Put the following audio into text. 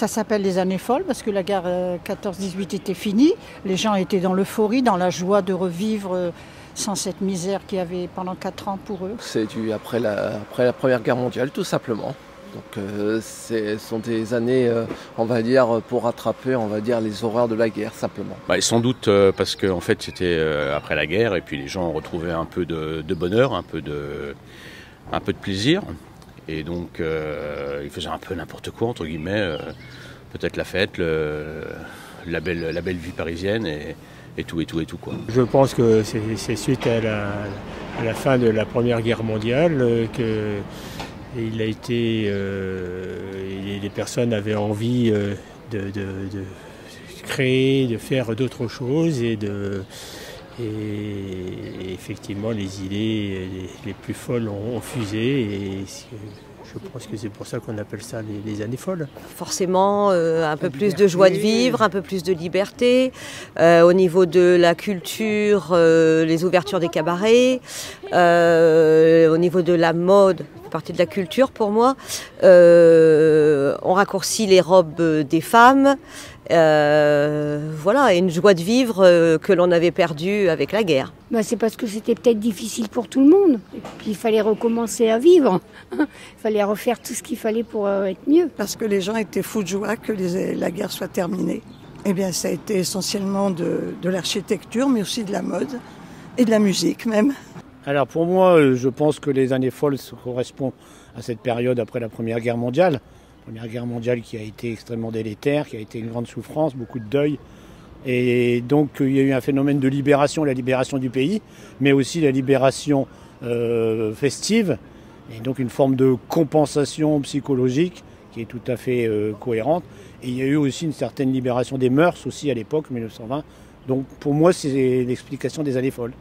Ça s'appelle les années folles parce que la guerre 14-18 était finie. Les gens étaient dans l'euphorie, dans la joie de revivre sans cette misère qu'il y avait pendant 4 ans pour eux. C'est dû après la Première Guerre mondiale, tout simplement. Donc ce sont des années, on va dire, pour rattraper, on va dire, les horreurs de la guerre, simplement. Et sans doute parce que en fait, c'était après la guerre et puis les gens ont retrouvé un peu de bonheur, un peu de plaisir. Et donc, ils faisaient un peu n'importe quoi, entre guillemets. Peut-être la fête, la belle vie parisienne et tout, quoi. Je pense que c'est suite à la fin de la Première Guerre mondiale que les personnes avaient envie de créer, de faire d'autres choses et effectivement les idées les plus folles ont fusé et je pense que c'est pour ça qu'on appelle ça les années folles. Forcément, un peu plus de joie de vivre, un peu plus de liberté. Au niveau de la culture, les ouvertures des cabarets. Au niveau de la mode, partie de la culture pour moi. On raccourcit les robes des femmes. Voilà, et une joie de vivre que l'on avait perdue avec la guerre. C'est parce que c'était peut-être difficile pour tout le monde. Et puis il fallait recommencer à vivre. Il fallait refaire tout ce qu'il fallait pour être mieux. Parce que les gens étaient fous de joie que la guerre soit terminée. Eh bien, ça a été essentiellement de l'architecture, mais aussi de la mode et de la musique même. Alors pour moi, je pense que les années folles correspondent à cette période après la Première Guerre mondiale. Première Guerre mondiale qui a été extrêmement délétère, qui a été une grande souffrance, beaucoup de deuil. Et donc il y a eu un phénomène de libération, la libération du pays, mais aussi la libération festive, et donc une forme de compensation psychologique qui est tout à fait cohérente. Et il y a eu aussi une certaine libération des mœurs aussi à l'époque, 1920. Donc pour moi c'est l'explication des années folles.